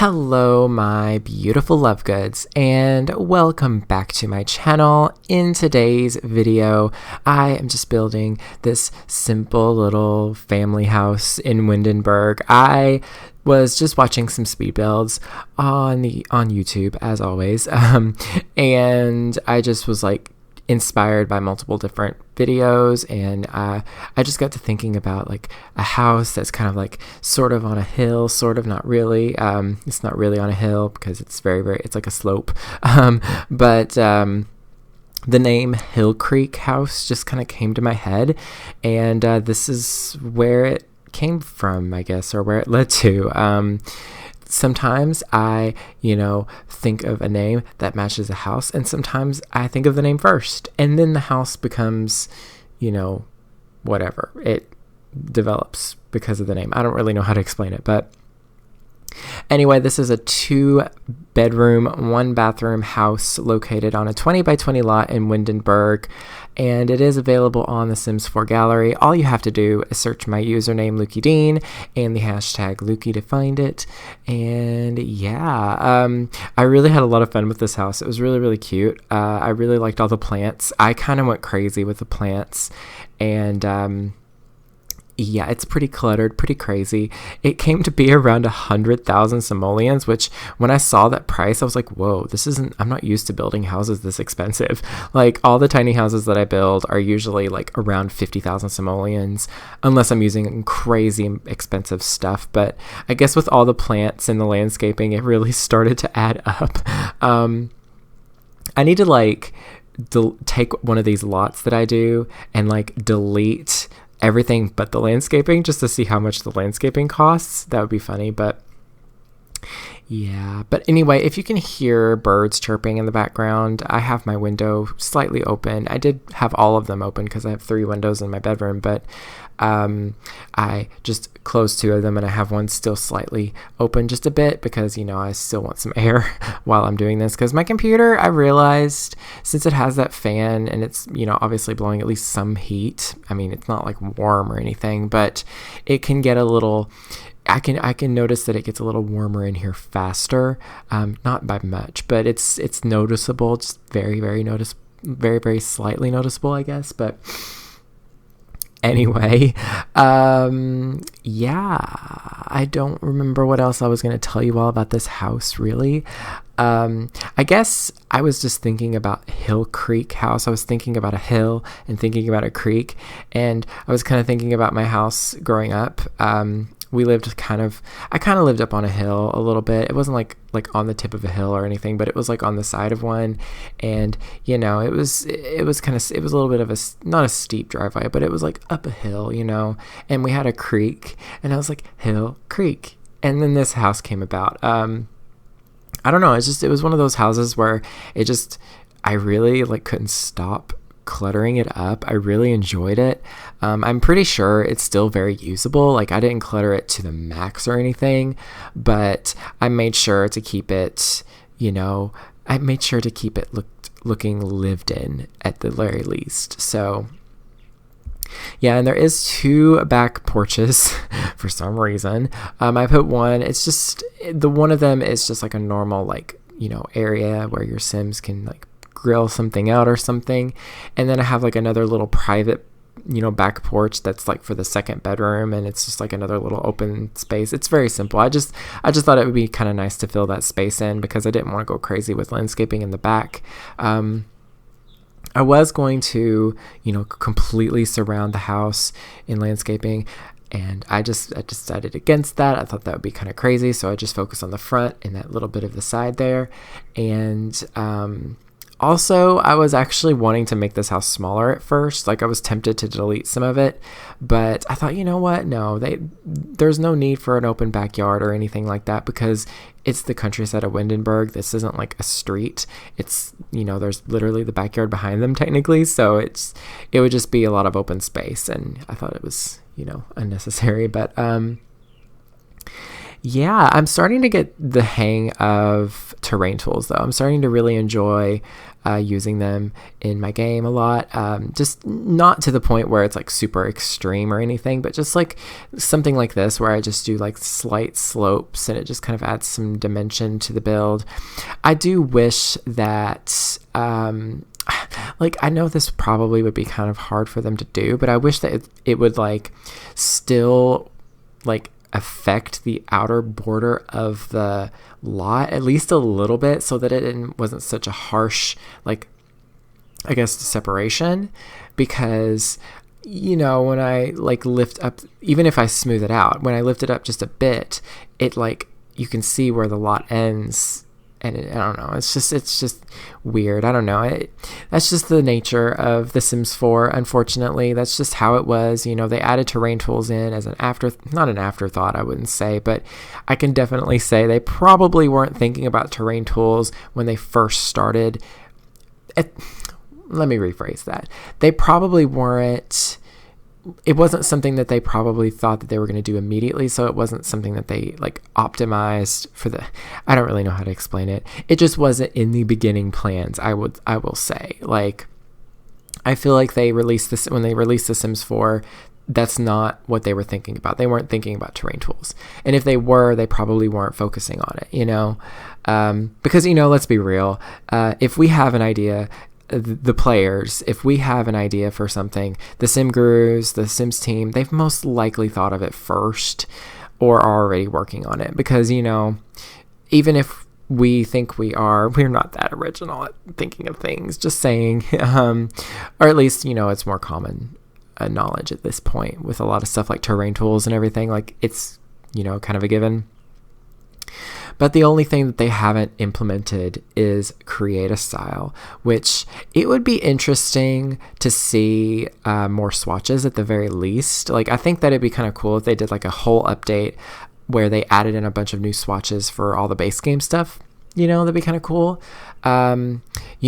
Hello, my beautiful love goods, and welcome back to my channel. In today's video, I am just building this simple little family house in Windenburg. I was just watching some speed builds on YouTube, as always, and I just was like inspired by multiple different videos, and I just got to thinking about like a house that's kind of like sort of on a hill, sort of not really. It's not really on a hill because it's it's like a slope, but the name HILLCREEK house just kind of came to my head, and this is where it came from, I guess, or where it led to. Sometimes I, think of a name that matches a house, and sometimes I think of the name first, and then the house becomes, whatever. It develops because of the name. I don't really know how to explain it, but anyway, this is a 2-bedroom, 1-bathroom house located on a 20 by 20 lot in Windenburg, and it is available on the Sims 4 gallery. All you have to do is search my username lukeydean and the hashtag Lukey to find it. And yeah, I really had a lot of fun with this house. It was really, really cute. I really liked all the plants. I kind of went crazy with the plants, and yeah, it's pretty cluttered, pretty crazy. It came to be around 100,000 simoleons, which when I saw that price, I was like, whoa, I'm not used to building houses this expensive. Like, all the tiny houses that I build are usually like around 50,000 simoleons, unless I'm using crazy expensive stuff. But I guess with all the plants and the landscaping, it really started to add up. I need to take one of these lots that I do and delete everything but the landscaping, just to see how much the landscaping costs. That would be funny, but yeah. But anyway, if you can hear birds chirping in the background, I have my window slightly open. I did have all of them open because I have 3 windows in my bedroom, but I just closed 2 of them, and I have one still slightly open just a bit because, I still want some air while I'm doing this, because my computer, I realized, since it has that fan and it's, obviously blowing at least some heat. I mean, it's not like warm or anything, but it can get a little, I can notice that it gets a little warmer in here faster, not by much, but it's noticeable, just very, very noticeable, very, very slightly noticeable, I guess. But anyway, yeah, I don't remember what else I was going to tell you all about this house, really. I guess I was just thinking about HILLCREEK house. I was thinking about a hill and thinking about a creek, and I was kind of thinking about my house growing up. I kind of lived up on a hill a little bit. It wasn't like on the tip of a hill or anything, but it was like on the side of one. And, it was a little bit of not a steep driveway, but it was like up a hill, and we had a creek, and I was like, HILLCREEK. And then this house came about. I don't know. It was one of those houses where I really couldn't stop cluttering it up. I really enjoyed it. I'm pretty sure it's still very usable. I didn't clutter it to the max or anything, but I made sure to keep it, looking lived in at the very least. So yeah, and there is 2 back porches for some reason. I put one. It's just one of them is just like a normal area where your Sims can grill something out or something, and then I have another little private back porch that's for the 2nd bedroom, and it's just another little open space. It's very simple. I just thought it would be kind of nice to fill that space in because I didn't want to go crazy with landscaping in the back. I was going to completely surround the house in landscaping, and I decided against that. I thought that would be kind of crazy, so I just focused on the front and that little bit of the side there. And also, I was actually wanting to make this house smaller at first. I was tempted to delete some of it, but I thought, you know what? No, there's no need for an open backyard or anything like that because it's the countryside of Windenburg. This isn't a street. It's, there's literally the backyard behind them technically, so it would just be a lot of open space, and I thought it was, unnecessary. But yeah, I'm starting to get the hang of terrain tools, though. I'm starting to really enjoy using them in my game a lot. Just not to the point where it's like super extreme or anything, but just like something like this where I just do like slight slopes and it just kind of adds some dimension to the build. I do wish that like, I know this probably would be kind of hard for them to do, but I wish that it would like still like affect the outer border of the lot at least a little bit, so that it wasn't such a harsh, like, I guess, separation. Because, you know, when I like lift up, even if I smooth it out, when I lift it up just a bit, it like, you can see where the lot ends. And I don't know, it's just weird. I don't know. That's just the nature of The Sims 4, unfortunately. That's just how it was. You know, they added terrain tools in as not an afterthought, I wouldn't say, but I can definitely say they probably weren't thinking about terrain tools when they first started. Let me rephrase that. They probably weren't. It wasn't something that they probably thought that they were going to do immediately, so it wasn't something that they like optimized for the, I don't really know how to explain it. It just wasn't in the beginning plans, I will say. Like, I feel like when they released The Sims 4, that's not what they were thinking about. They weren't thinking about terrain tools. And if they were, they probably weren't focusing on it, you know? Because, you know, let's be real. If we have an idea, the players, if we have an idea for something, the Sim Gurus, the Sims team, they've most likely thought of it first or are already working on it. Because, you know, even if we think we're not that original at thinking of things, just saying, or at least, you know, it's more common knowledge at this point with a lot of stuff like terrain tools and everything. Like, it's, you know, kind of a given. But the only thing that they haven't implemented is create a style, which it would be interesting to see more swatches at the very least. Like, I think that it'd be kind of cool if they did like a whole update where they added in a bunch of new swatches for all the base game stuff. You know, that'd be kind of cool. You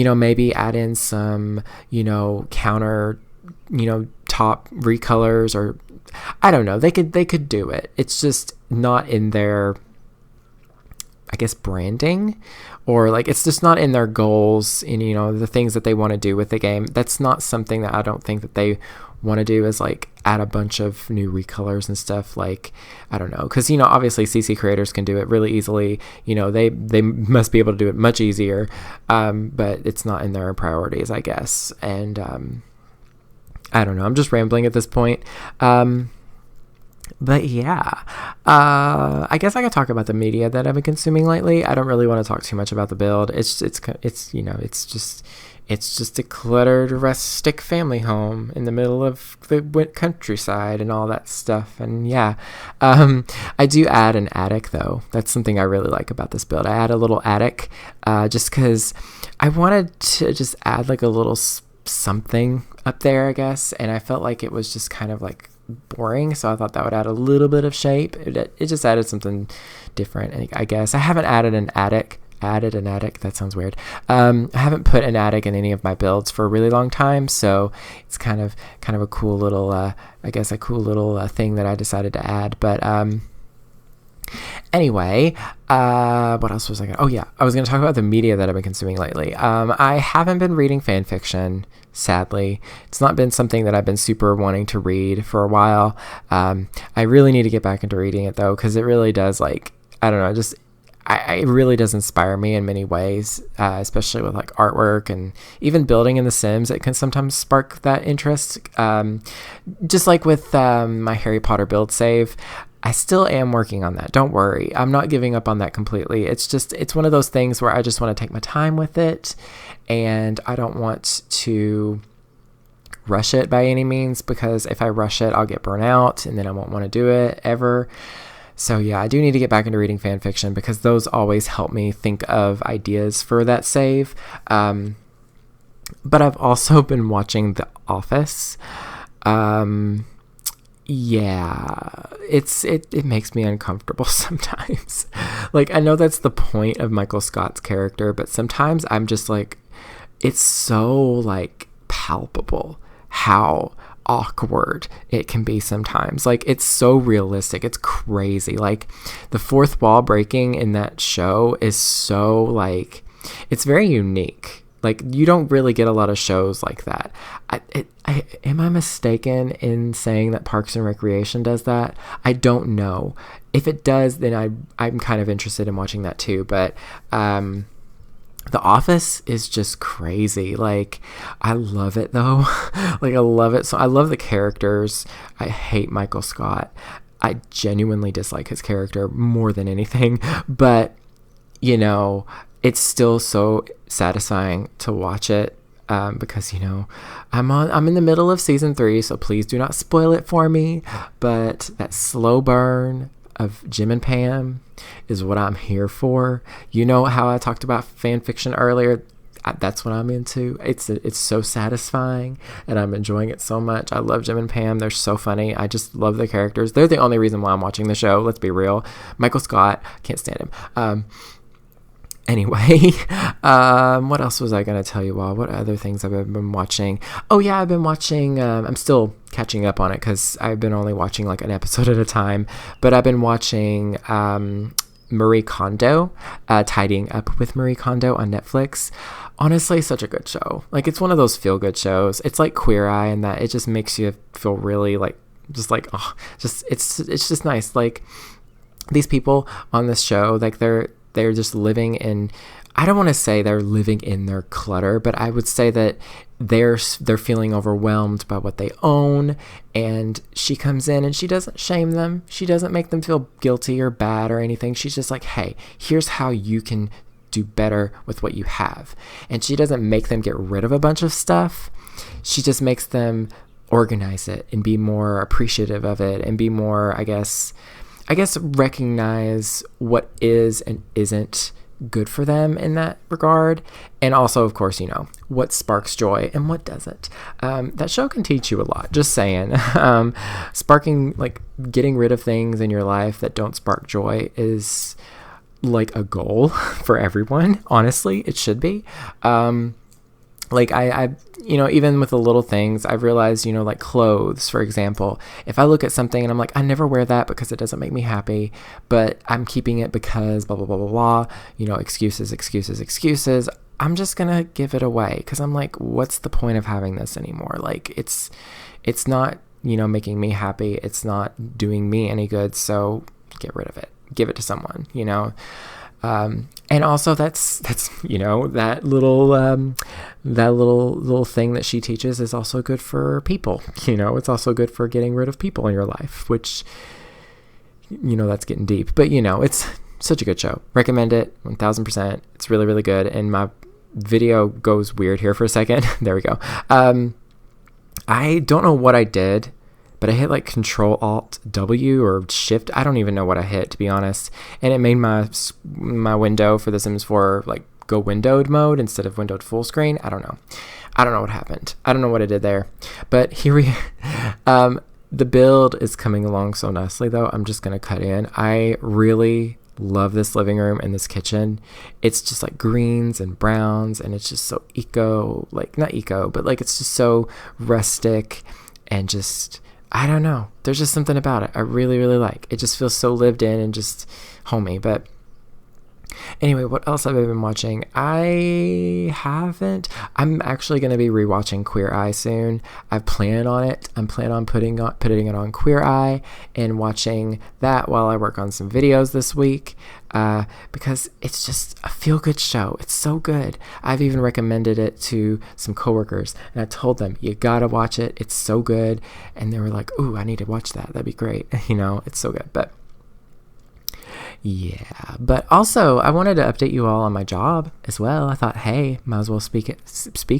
know, maybe add in some, you know, counter, you know, top recolors, or I don't know. They could do it. It's just not in their, I guess, branding, or like it's just not in their goals and, you know, the things that they want to do with the game. That's not something that I don't think that they want to do, is like add a bunch of new recolors and stuff. Like, I don't know, because, you know, obviously CC creators can do it really easily. You know, they must be able to do it much easier, but it's not in their priorities, I guess. And I don't know, I'm just rambling at this point. But yeah, I guess I could talk about the media that I've been consuming lately. I don't really want to talk too much about the build. It's you know, it's just a cluttered rustic family home in the middle of the countryside and all that stuff. And yeah, I do add an attic though. That's something I really like about this build. I add a little attic, just because I wanted to just add like a little something up there, I guess. And I felt like it was just kind of like boring, so I thought that would add a little bit of shape. It just added something different, I guess. I haven't added an attic, that sounds weird. I haven't put an attic in any of my builds for a really long time, so it's kind of a cool little thing that I decided to add. But anyway, what else was I gonna... Oh yeah, I was gonna talk about the media that I've been consuming lately. I haven't been reading fan fiction, sadly. It's not been something that I've been super wanting to read for a while. I really need to get back into reading it though, because it really does, like, I don't know, just it really does inspire me in many ways, especially with like artwork and even building in The Sims. It can sometimes spark that interest. Just like with my Harry Potter build save, I still am working on that. Don't worry. I'm not giving up on that completely. It's one of those things where I just want to take my time with it, and I don't want to rush it by any means, because if I rush it, I'll get burnt out and then I won't want to do it ever. So yeah, I do need to get back into reading fan fiction, because those always help me think of ideas for that save. But I've also been watching The Office. Yeah, it makes me uncomfortable sometimes. Like, I know that's the point of Michael Scott's character, but sometimes I'm just like, it's so like palpable how awkward it can be sometimes. Like, it's so realistic. It's crazy. Like, the fourth wall breaking in that show is so like, it's very unique. Like, you don't really get a lot of shows like that. Am I mistaken in saying that Parks and Recreation does that? I don't know. If it does, then I'm kind of interested in watching that too. But The Office is just crazy. Like, I love it though. Like, I love it. So I love the characters. I hate Michael Scott. I genuinely dislike his character more than anything. But, you know, it's still so satisfying to watch it. Because, you know, I'm in the middle of season 3, so please do not spoil it for me. But that slow burn of Jim and Pam is what I'm here for. You know how I talked about fan fiction earlier? That's what I'm into. It's so satisfying, and I'm enjoying it so much. I love Jim and Pam. They're so funny. I just love the characters. They're the only reason why I'm watching the show. Let's be real. Michael Scott, can't stand him. Anyway, what else was I going to tell you all? What other things have I been watching? Oh yeah, I've been watching, I'm still catching up on it because I've been only watching like an episode at a time, but I've been watching Marie Kondo, Tidying Up with Marie Kondo on Netflix. Honestly, such a good show. Like, it's one of those feel-good shows. It's like Queer Eye in that it just makes you feel really like, just like, oh, just, it's just nice. Like, these people on this show, like they're just living in, I don't want to say they're living in their clutter, but I would say that they're feeling overwhelmed by what they own, and she comes in and she doesn't shame them. She doesn't make them feel guilty or bad or anything. She's just like, hey, here's how you can do better with what you have. And she doesn't make them get rid of a bunch of stuff. She just makes them organize it and be more appreciative of it and be more, I guess recognize what is and isn't good for them in that regard. And also, of course, you know, what sparks joy and what doesn't. That show can teach you a lot, just saying. Sparking, like, getting rid of things in your life that don't spark joy is like a goal for everyone. Honestly, it should be. Like, I you know, even with the little things, I've realized, you know, like clothes, for example, if I look at something and I'm like, I never wear that because it doesn't make me happy, but I'm keeping it because blah, blah, blah, blah, blah, you know, excuses, I'm just going to give it away because I'm like, what's the point of having this anymore? Like, it's not, you know, making me happy. It's not doing me any good. So get rid of it. Give it to someone, you know. And also that's, you know, that little thing that she teaches is also good for people. You know, it's also good for getting rid of people in your life, which, you know, that's getting deep, but you know, it's such a good show. Recommend it 1000%. It's really, really good. And my video goes weird here for a second. There we go. I don't know what I did, but I hit like Control Alt W or Shift. I don't even know what I hit, to be honest. And it made my window for The Sims 4 like go windowed mode instead of windowed full screen. I don't know what happened. I don't know what I did there. But here we the build is coming along so nicely though. I'm just gonna cut in. I really love this living room and this kitchen. It's just like greens and browns, and it's just so eco, like not eco, but like it's just so rustic and just, I don't know. There's just something about it I really, really like. It just feels so lived in and just homey. But anyway, what else have I been watching? I'm actually going to be rewatching Queer Eye soon. I plan on it. I'm planning on putting it on Queer Eye and watching that while I work on some videos this week. Because it's just a feel-good show. It's so good. I've even recommended it to some coworkers, and I told them, you gotta watch it. It's so good. And they were like, ooh, I need to watch that. That'd be great. You know, it's so good. But yeah, but also I wanted to update you all on my job as well. I thought, hey, might as well speak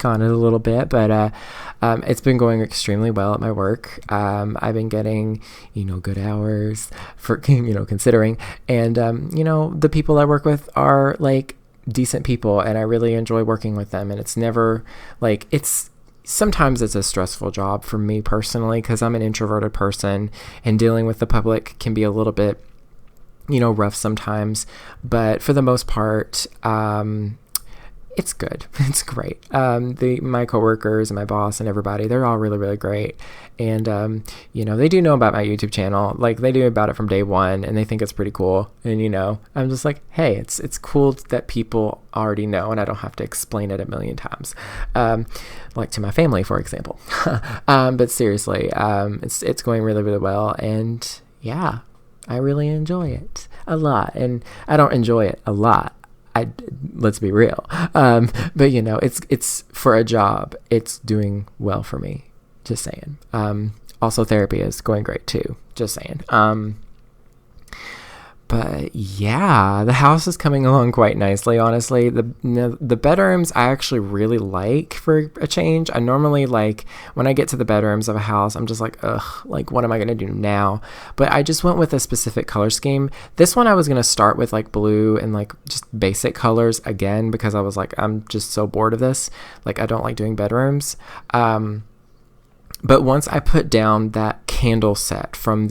on it a little bit. But it's been going extremely well at my work. I've been getting, you know, good hours for, you know, considering, and you know, the people I work with are like decent people, and I really enjoy working with them. And it's never like, sometimes it's a stressful job for me personally because I'm an introverted person, and dealing with the public can be a little bit, you know, rough sometimes, but for the most part, it's good. It's great. My coworkers and my boss and everybody, they're all really, really great. And, they do know about my YouTube channel. Like, they knew about it from day one, and they think it's pretty cool. And, I'm just like, hey, it's cool that people already know, and I don't have to explain it a million times. Like to my family, for example. But seriously, it's going really, really well. And yeah, I really enjoy it a lot. And I don't enjoy it a lot. Let's be real. But it's for a job. It's doing well for me. Just saying. Also therapy is going great too. Just saying. But yeah, the house is coming along quite nicely, honestly. The bedrooms I actually really like for a change. I normally like when I get to the bedrooms of a house, I'm just like, ugh, like what am I going to do now? But I just went with a specific color scheme. This one I was going to start with like blue and like just basic colors again, because I was like, I'm just so bored of this. Like I don't like doing bedrooms. But once I put down that candle set from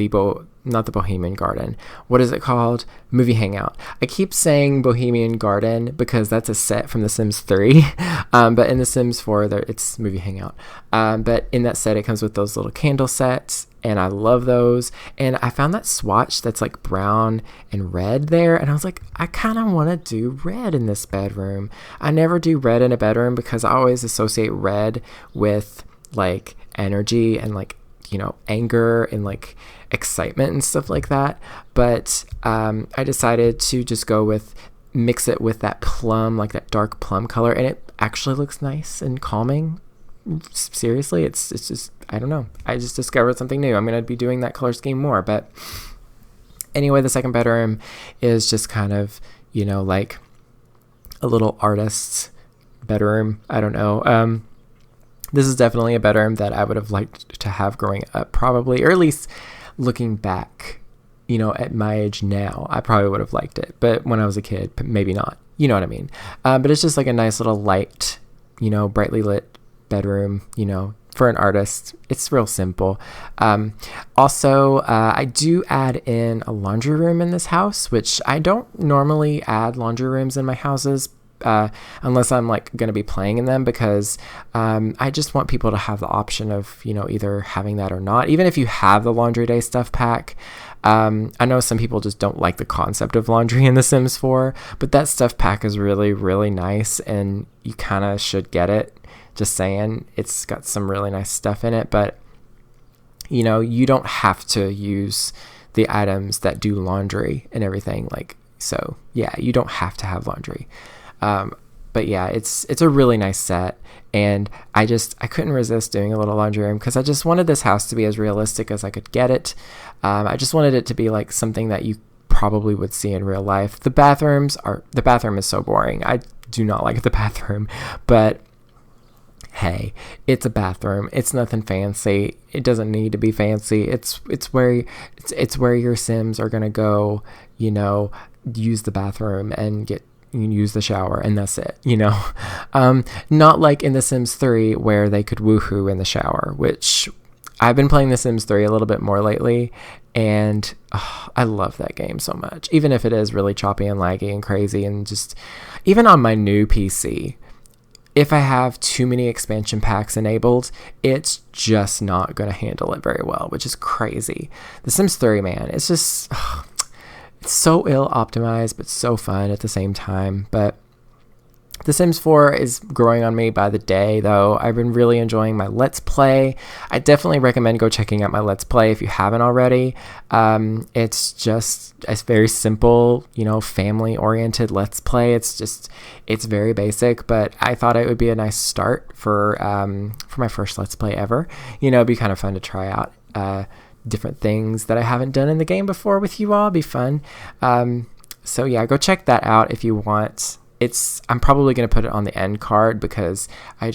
not the Bohemian Garden. What is it called? Movie Hangout. I keep saying Bohemian Garden because that's a set from The Sims 3. But in The Sims 4, it's Movie Hangout. But in that set, it comes with those little candle sets, and I love those. And I found that swatch that's like brown and red there, and I was like, I kind of want to do red in this bedroom. I never do red in a bedroom because I always associate red with like energy and like, anger and like excitement and stuff like that. But I decided to just mix it with that plum, like that dark plum color, and it actually looks nice and calming. Seriously, it's just, I don't know. I just discovered something new. I'm going to be doing that color scheme more. But anyway, the second bedroom is just kind of, like a little artist's bedroom. I don't know. This is definitely a bedroom that I would have liked to have growing up, probably, or at least looking back, at my age now, I probably would have liked it. But when I was a kid, maybe not. You know what I mean? But it's just like a nice little light, brightly lit bedroom, for an artist. It's real simple. Also, I do add in a laundry room in this house, which I don't normally add laundry rooms in my houses, unless I'm like going to be playing in them, because I just want people to have the option of, either having that or not. Even if you have the laundry day stuff pack, I know some people just don't like the concept of laundry in The Sims 4, but that stuff pack is really, really nice, and you kind of should get it. Just saying, it's got some really nice stuff in it, but you don't have to use the items that do laundry and everything. Like, so yeah, you don't have to have laundry. But yeah, it's a really nice set, and I couldn't resist doing a little laundry room because I just wanted this house to be as realistic as I could get it. I just wanted it to be like something that you probably would see in real life. The bathroom is so boring. I do not like the bathroom, but hey, it's a bathroom. It's nothing fancy. It doesn't need to be fancy. It's where your Sims are gonna go, use the bathroom and you can use the shower, and that's it, not like in The Sims 3 where they could woohoo in the shower, which I've been playing The Sims 3 a little bit more lately, and I love that game so much, even if it is really choppy and laggy and crazy, and just even on my new PC, if I have too many expansion packs enabled, it's just not going to handle it very well, which is crazy. The Sims 3, man, it's just... it's so ill optimized, but so fun at the same time. But The Sims 4 is growing on me by the day, though. I've been really enjoying my Let's Play. I definitely recommend go checking out my Let's Play if you haven't already. It's very simple, family-oriented Let's Play. It's very basic, but I thought it would be a nice start for my first Let's Play ever. It'd be kind of fun to try out different things that I haven't done in the game before with you all. It'd be fun. So yeah, go check that out if you want. I'm probably going to put it on the end card because I've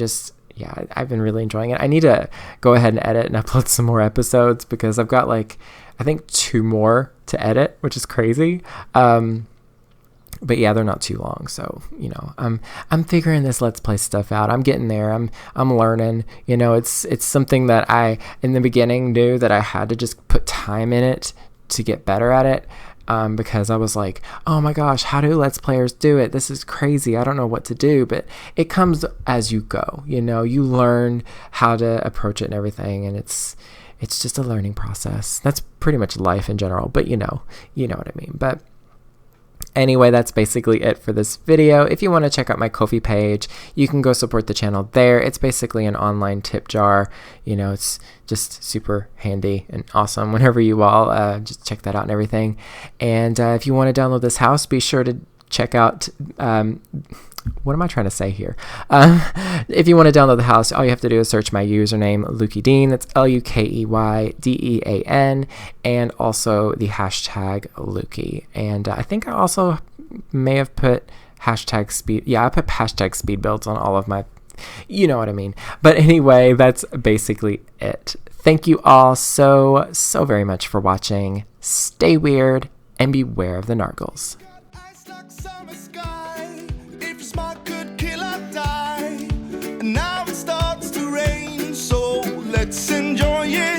been really enjoying it. I need to go ahead and edit and upload some more episodes because I've got I think 2 more to edit, which is crazy. But yeah, they're not too long. So, I'm figuring this Let's Play stuff out. I'm getting there. I'm learning, it's something that I, in the beginning, knew that I had to just put time in it to get better at it. because I was like, oh my gosh, how do Let's Players do it? This is crazy. I don't know what to do. But it comes as you go. You know, you learn how to approach it and everything, and it's just a learning process. That's pretty much life in general, but you know what I mean. But anyway, that's basically it for this video. If you want to check out my Ko-fi page, you can go support the channel there. It's basically an online tip jar. You know, it's just super handy and awesome whenever you all just check that out and everything. And if you want to download this house, be sure to check out what am I trying to say here? If you want to download the house, all you have to do is search my username, lukeydean. That's LUKEYDEAN, and also the hashtag Lukey. And I think I also may have put hashtag speed. Yeah, I put hashtag speed builds on all of my, you know what I mean. But anyway, that's basically it. Thank you all so very much for watching. Stay weird and beware of the nargles. Now it starts to rain, so let's enjoy it.